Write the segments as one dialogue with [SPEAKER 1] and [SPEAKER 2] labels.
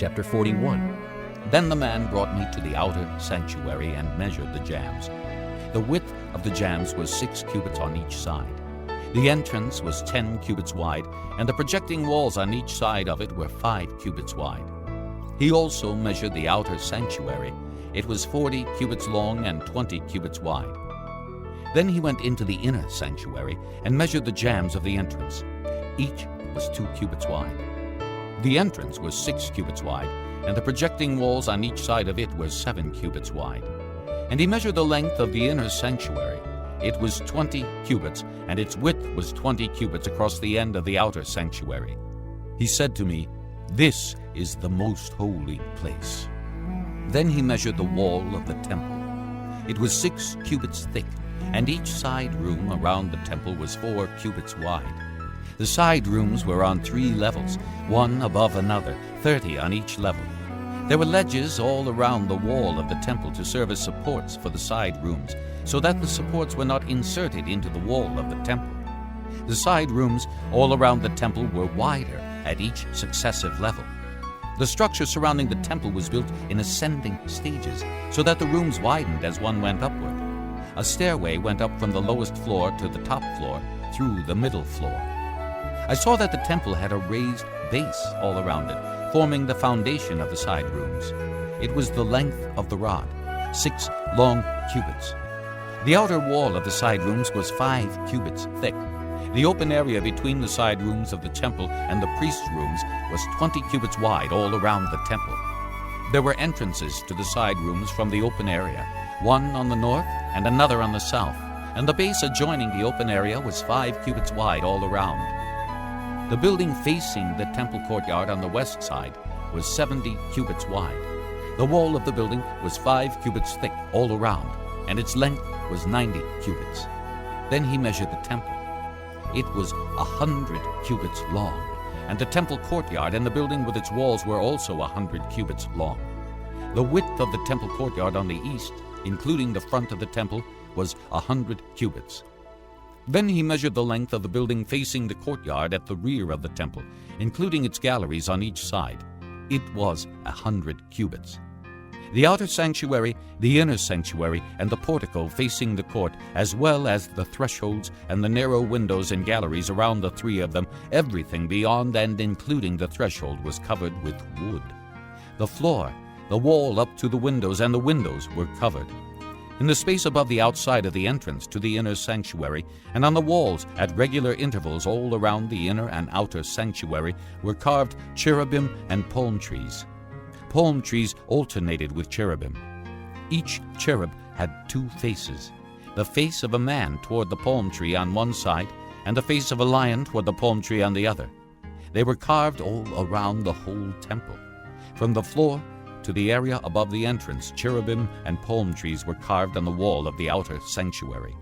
[SPEAKER 1] Chapter 41.
[SPEAKER 2] Then the man brought me to the outer sanctuary and measured the jambs. The width of the jambs was 6 cubits on each side. The entrance was 10 cubits wide, and the projecting walls on each side of it were 5 cubits wide. He also measured the outer sanctuary. It was 40 cubits long and 20 cubits wide. Then he went into the inner sanctuary and measured the jambs of the entrance. Each was 2 cubits wide. The entrance was 6 cubits wide, and the projecting walls on each side of it were 7 cubits wide. And he measured the length of the inner sanctuary. It was 20 cubits, and its width was 20 cubits across the end of the outer sanctuary. He said to me, "This is the most holy place." Then he measured the wall of the temple. It was 6 cubits thick, and each side room around the temple was 4 cubits wide. The side rooms were on 3 levels, one above another, 30 on each level. There were ledges all around the wall of the temple to serve as supports for the side rooms, so that the supports were not inserted into the wall of the temple. The side rooms all around the temple were wider at each successive level. The structure surrounding the temple was built in ascending stages, so that the rooms widened as one went upward. A stairway went up from the lowest floor to the top floor through the middle floor. I saw that the temple had a raised base all around it, forming the foundation of the side rooms. It was the length of the rod, 6 long cubits. The outer wall of the side rooms was 5 cubits thick. The open area between the side rooms of the temple and the priest's rooms was 20 cubits wide all around the temple. There were entrances to the side rooms from the open area, one on the north and another on the south, and the base adjoining the open area was 5 cubits wide all around. The building facing the temple courtyard on the west side was 70 cubits wide. The wall of the building was 5 cubits thick all around, and its length was 90 cubits. Then he measured the temple. It was 100 cubits long, and the temple courtyard and the building with its walls were also 100 cubits long. The width of the temple courtyard on the east, including the front of the temple, was 100 cubits. Then he measured the length of the building facing the courtyard at the rear of the temple, including its galleries on each side. It was 100 cubits. The outer sanctuary, the inner sanctuary, and the portico facing the court, as well as the thresholds and the narrow windows and galleries around the 3 of them, everything beyond and including the threshold was covered with wood. The floor, the wall up to the windows, and the windows were covered. In the space above the outside of the entrance to the inner sanctuary, and on the walls at regular intervals all around the inner and outer sanctuary, were carved cherubim and palm trees. Palm trees alternated with cherubim. Each cherub had 2 faces, the face of a man toward the palm tree on one side, and the face of a lion toward the palm tree on the other. They were carved all around the whole temple. From the floor to the area above the entrance, cherubim and palm trees were carved on the wall of the outer sanctuary.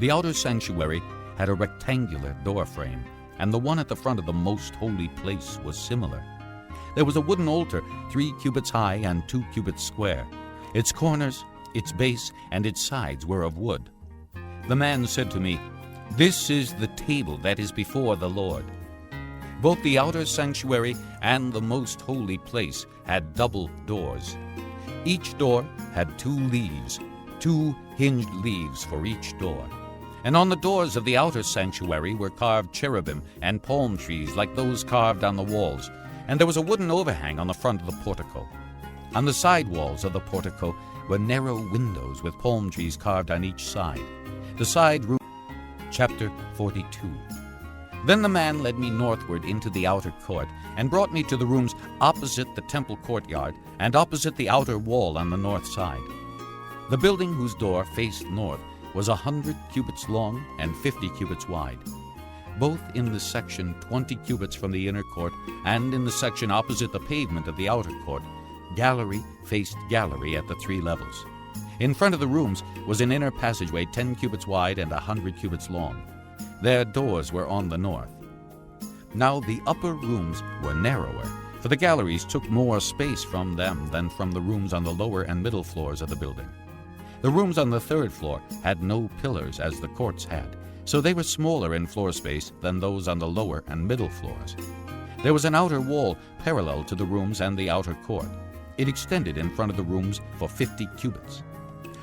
[SPEAKER 2] The outer sanctuary had a rectangular door frame, and the one at the front of the most holy place was similar. There was a wooden altar 3 cubits high and 2 cubits square. Its corners, its base, and its sides were of wood. The man said to me, "This is the table that is before the Lord." Both the outer sanctuary and the most holy place had double doors. Each door had 2 leaves, 2 hinged leaves for each door. And on the doors of the outer sanctuary were carved cherubim and palm trees like those carved on the walls, and there was a wooden overhang on the front of the portico. On the side walls of the portico were narrow windows with palm trees carved on each side. The side room. Chapter 42. Then the man led me northward into the outer court, and brought me to the rooms opposite the temple courtyard and opposite the outer wall on the north side. The building whose door faced north was 100 cubits long and 50 cubits wide. Both in the section 20 cubits from the inner court and in the section opposite the pavement of the outer court, gallery faced gallery at the 3 levels. In front of the rooms was an inner passageway 10 cubits wide and 100 cubits long. Their doors were on the north. Now the upper rooms were narrower, for the galleries took more space from them than from the rooms on the lower and middle floors of the building. The rooms on the 3rd floor had no pillars as the courts had, so they were smaller in floor space than those on the lower and middle floors. There was an outer wall parallel to the rooms and the outer court. It extended in front of the rooms for 50 cubits.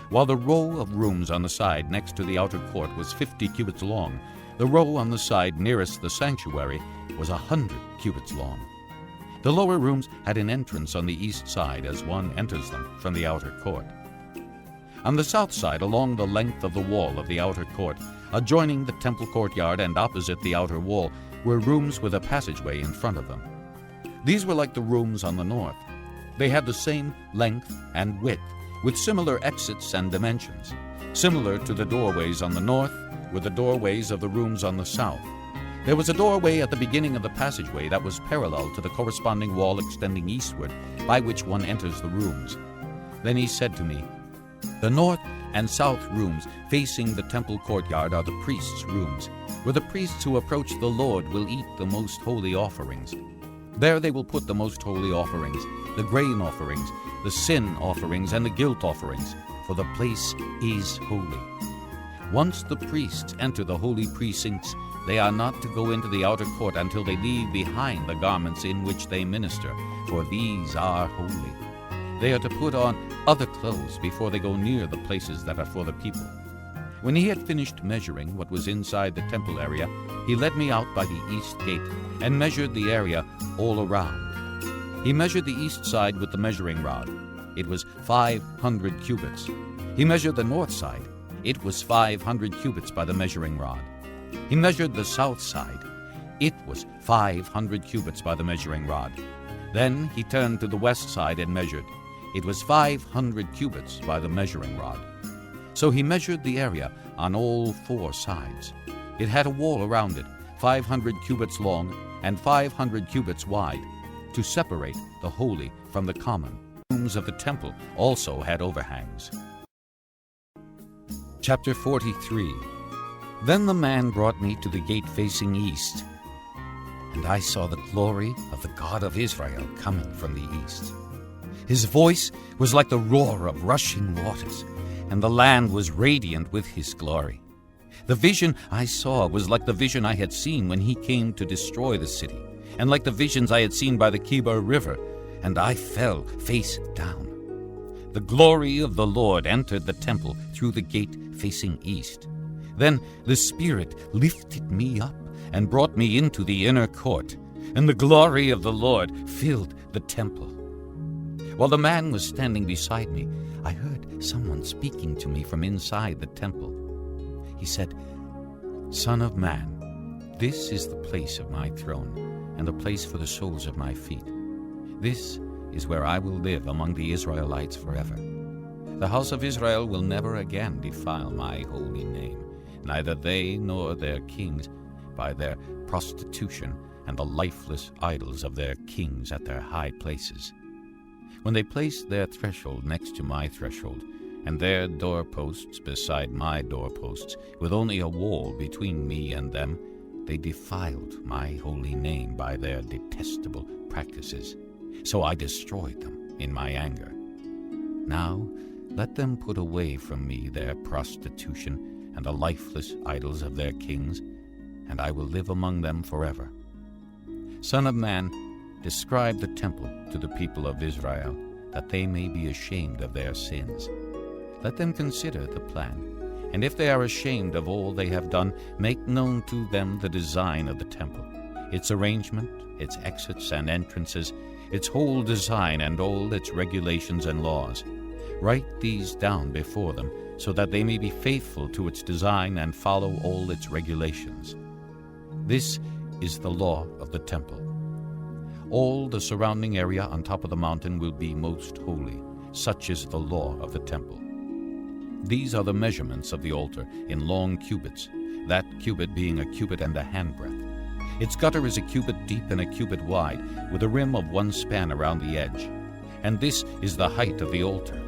[SPEAKER 2] While the row of rooms on the side next to the outer court was 50 cubits long, the row on the side nearest the sanctuary was 100 cubits long. The lower rooms had an entrance on the east side as one enters them from the outer court. On the south side, along the length of the wall of the outer court, adjoining the temple courtyard and opposite the outer wall, were rooms with a passageway in front of them. These were like the rooms on the north. They had the same length and width, with similar exits and dimensions. Similar to the doorways on the north were the doorways of the rooms on the south. There was a doorway at the beginning of the passageway that was parallel to the corresponding wall extending eastward, by which one enters the rooms. Then he said to me, "The north and south rooms facing the temple courtyard are the priests' rooms, where the priests who approach the Lord will eat the most holy offerings. There they will put the most holy offerings, the grain offerings, the sin offerings, and the guilt offerings, for the place is holy. Once the priests enter the holy precincts, they are not to go into the outer court until they leave behind the garments in which they minister, for these are holy. They are to put on other clothes before they go near the places that are for the people." When he had finished measuring what was inside the temple area, he led me out by the east gate and measured the area all around. He measured the east side with the measuring rod. It was 500 cubits. He measured the north side. It was 500 cubits by the measuring rod. He measured the south side. It was 500 cubits by the measuring rod. Then he turned to the west side and measured. It was 500 cubits by the measuring rod. So he measured the area on all four sides. It had a wall around it, 500 cubits long and 500 cubits wide, to separate the holy from the common. The rooms of the temple also had overhangs. Chapter 43. Then the man brought me to the gate facing east, and I saw the glory of the God of Israel coming from the east. His voice was like the roar of rushing waters, and the land was radiant with his glory. The vision I saw was like the vision I had seen when he came to destroy the city, and like the visions I had seen by the Kibar River, and I fell face down. The glory of the Lord entered the temple through the gate facing east. Then the Spirit lifted me up and brought me into the inner court, and the glory of the Lord filled the temple. While the man was standing beside me, I heard someone speaking to me from inside the temple. He said, "Son of man, this is the place of my throne, and the place for the soles of my feet. This is where I will live among the Israelites forever. The house of Israel will never again defile my holy name, neither they nor their kings, by their prostitution and the lifeless idols of their kings at their high places. When they placed their threshold next to my threshold, and their doorposts beside my doorposts, with only a wall between me and them, they defiled my holy name by their detestable practices. So I destroyed them in my anger. Now let them put away from me their prostitution and the lifeless idols of their kings, and I will live among them forever. Son of man, describe the temple to the people of Israel, that they may be ashamed of their sins. Let them consider the plan, and if they are ashamed of all they have done, make known to them the design of the temple, its arrangement, its exits and entrances, its whole design and all its regulations and laws. Write these down before them, so that they may be faithful to its design and follow all its regulations. This is the law of the temple. All the surrounding area on top of the mountain will be most holy. Such is the law of the temple. These are the measurements of the altar in long cubits, that cubit being a cubit and a handbreadth. Its gutter is a cubit deep and a cubit wide, with a rim of 1 span around the edge. And this is the height of the altar.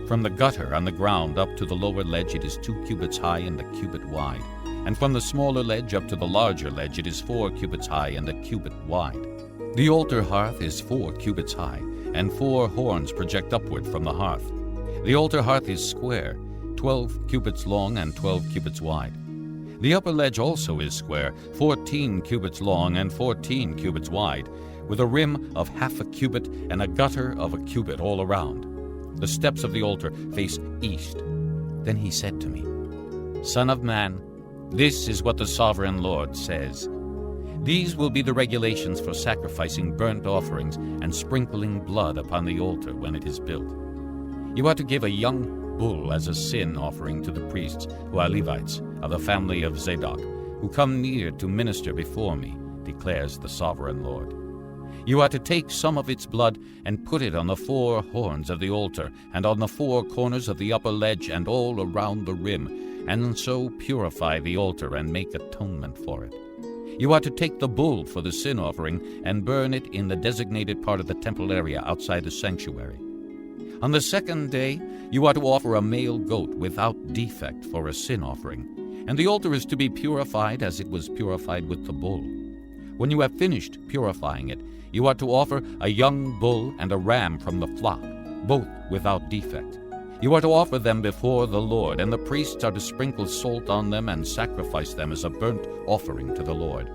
[SPEAKER 2] From the gutter on the ground up to the lower ledge it is 2 cubits high and a cubit wide. And from the smaller ledge up to the larger ledge it is 4 cubits high and a cubit wide. The altar hearth is 4 cubits high, and 4 horns project upward from the hearth. The altar hearth is square, 12 cubits long and 12 cubits wide. The upper ledge also is square, 14 cubits long and 14 cubits wide, with a rim of half a cubit and a gutter of a cubit all around. The steps of the altar face east. Then he said to me, Son of man, this is what the sovereign Lord says. These will be the regulations for sacrificing burnt offerings and sprinkling blood upon the altar when it is built. You are to give a young bull as a sin offering to the priests who are Levites of the family of Zadok, who come near to minister before me, declares the sovereign Lord. You are to take some of its blood and put it on the 4 horns of the altar and on the 4 corners of the upper ledge and all around the rim, and so purify the altar and make atonement for it. You are to take the bull for the sin offering and burn it in the designated part of the temple area outside the sanctuary. On the 2nd day, you are to offer a male goat without defect for a sin offering, and the altar is to be purified as it was purified with the bull. When you have finished purifying it, you are to offer a young bull and a ram from the flock, both without defect. You are to offer them before the Lord, and the priests are to sprinkle salt on them and sacrifice them as a burnt offering to the Lord.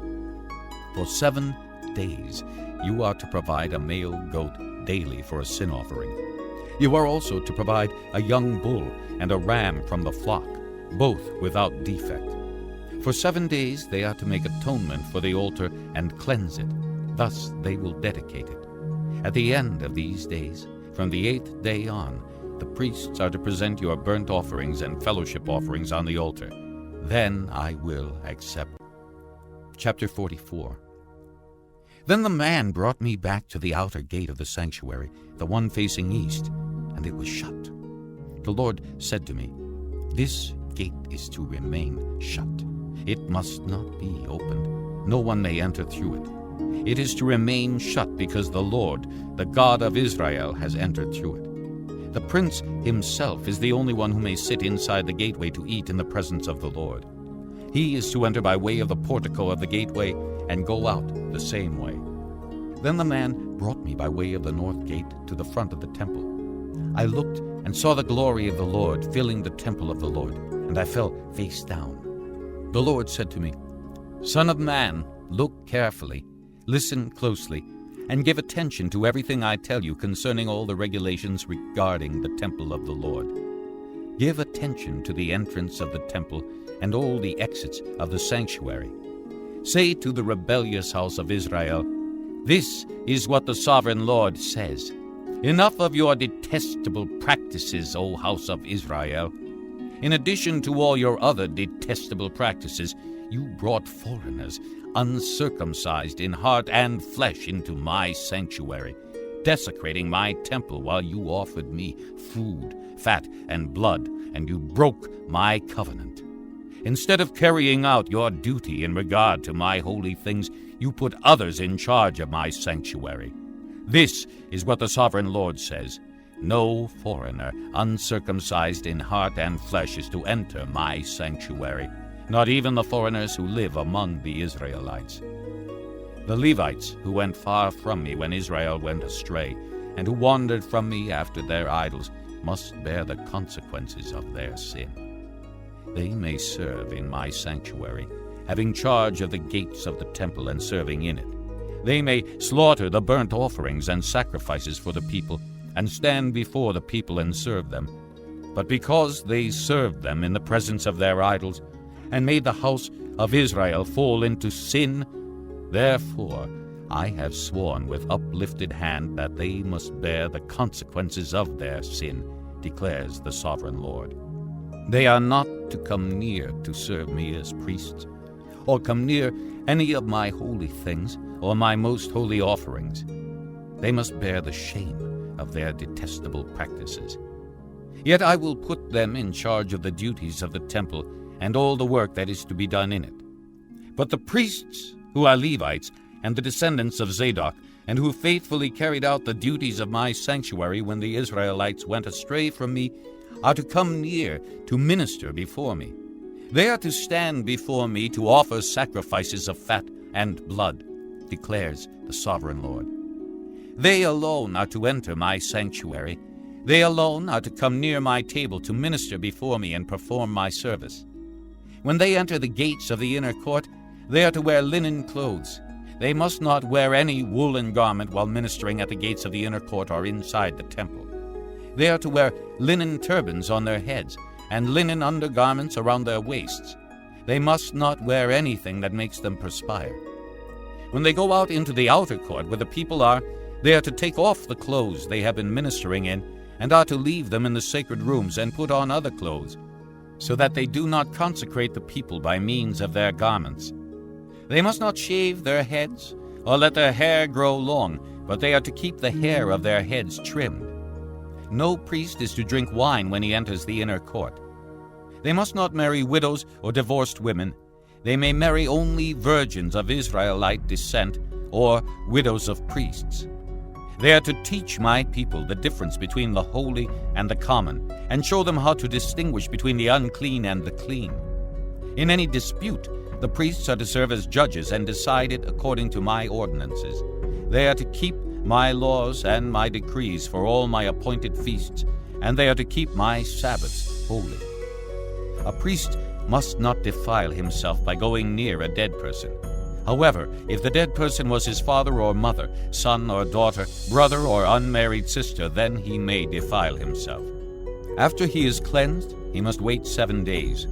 [SPEAKER 2] For 7 days you are to provide a male goat daily for a sin offering. You are also to provide a young bull and a ram from the flock, both without defect. For 7 days they are to make atonement for the altar and cleanse it. Thus they will dedicate it. At the end of these days, from the 8th day on, the priests are to present your burnt offerings and fellowship offerings on the altar. Then I will accept. Chapter 44. Then the man brought me back to the outer gate of the sanctuary, the one facing east, and it was shut. The Lord said to me, This gate is to remain shut. It must not be opened. No one may enter through it. It is to remain shut because the Lord, the God of Israel, has entered through it. The prince himself is the only one who may sit inside the gateway to eat in the presence of the Lord. He is to enter by way of the portico of the gateway and go out the same way. Then the man brought me by way of the north gate to the front of the temple. I looked and saw the glory of the Lord filling the temple of the Lord, and I fell face down. The Lord said to me, Son of man, look carefully, listen closely, and give attention to everything I tell you concerning all the regulations regarding the temple of the Lord. Give attention to the entrance of the temple and all the exits of the sanctuary. Say to the rebellious house of Israel, This is what the sovereign Lord says. Enough of your detestable practices, O house of Israel. In addition to all your other detestable practices, you brought foreigners, uncircumcised in heart and flesh, into my sanctuary, desecrating my temple while you offered me food, fat, and blood, and you broke my covenant. Instead of carrying out your duty in regard to my holy things, you put others in charge of my sanctuary. This is what the sovereign Lord says. No foreigner, uncircumcised in heart and flesh, is to enter my sanctuary, not even the foreigners who live among the Israelites. The Levites who went far from me when Israel went astray, and who wandered from me after their idols, must bear the consequences of their sin. They may serve in my sanctuary, having charge of the gates of the temple and serving in it. They may slaughter the burnt offerings and sacrifices for the people, and stand before the people and serve them. But because they served them in the presence of their idols, and made the house of Israel fall into sin, therefore I have sworn with uplifted hand that they must bear the consequences of their sin, declares the sovereign Lord. They are not to come near to serve me as priests, or come near any of my holy things, or my most holy offerings. They must bear the shame of their detestable practices. Yet I will put them in charge of the duties of the temple and all the work that is to be done in it. But the priests, who are Levites, and the descendants of Zadok, and who faithfully carried out the duties of my sanctuary when the Israelites went astray from me, are to come near to minister before me. They are to stand before me to offer sacrifices of fat and blood, declares the sovereign Lord. They alone are to enter my sanctuary. They alone are to come near my table to minister before me and perform my service. When they enter the gates of the inner court, they are to wear linen clothes. They must not wear any woolen garment while ministering at the gates of the inner court or inside the temple. They are to wear linen turbans on their heads and linen undergarments around their waists. They must not wear anything that makes them perspire. When they go out into the outer court where the people are, they are to take off the clothes they have been ministering in and are to leave them in the sacred rooms and put on other clothes, so that they do not consecrate the people by means of their garments. They must not shave their heads or let their hair grow long, but they are to keep the hair of their heads trimmed. No priest is to drink wine when he enters the inner court. They must not marry widows or divorced women. They may marry only virgins of Israelite descent or widows of priests. They are to teach my people the difference between the holy and the common, and show them how to distinguish between the unclean and the clean. In any dispute, the priests are to serve as judges and decide it according to my ordinances. They are to keep my laws and my decrees for all my appointed feasts, and they are to keep my Sabbaths holy. A priest must not defile himself by going near a dead person. However, if the dead person was his father or mother, son or daughter, brother or unmarried sister, then he may defile himself. After he is cleansed, he must wait 7 days.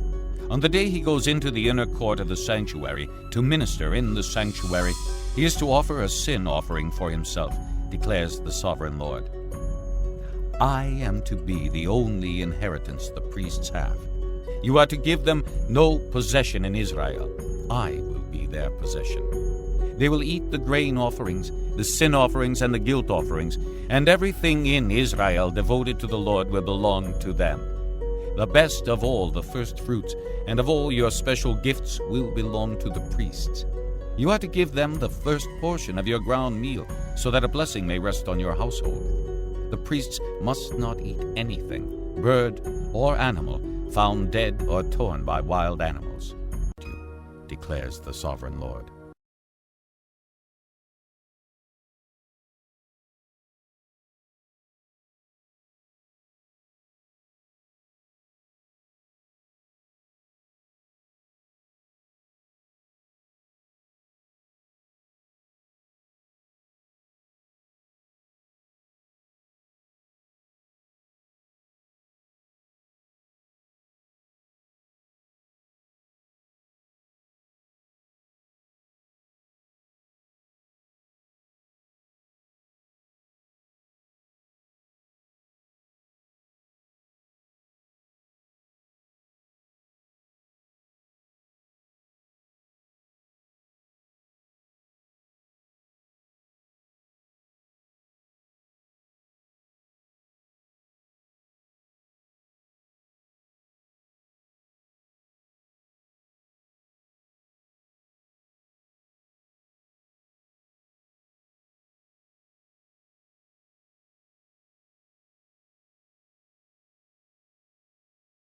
[SPEAKER 2] On the day he goes into the inner court of the sanctuary to minister in the sanctuary, he is to offer a sin offering for himself, declares the sovereign Lord. I am to be the only inheritance the priests have. You are to give them no possession in Israel. I will be their possession. They will eat the grain offerings, the sin offerings, and the guilt offerings, and everything in Israel devoted to the Lord will belong to them. The best of all the first fruits and of all your special gifts will belong to the priests. You are to give them the first portion of your ground meal, so that a blessing may rest on your household. The priests must not eat anything, bird or animal, found dead or torn by wild animals, declares the sovereign Lord.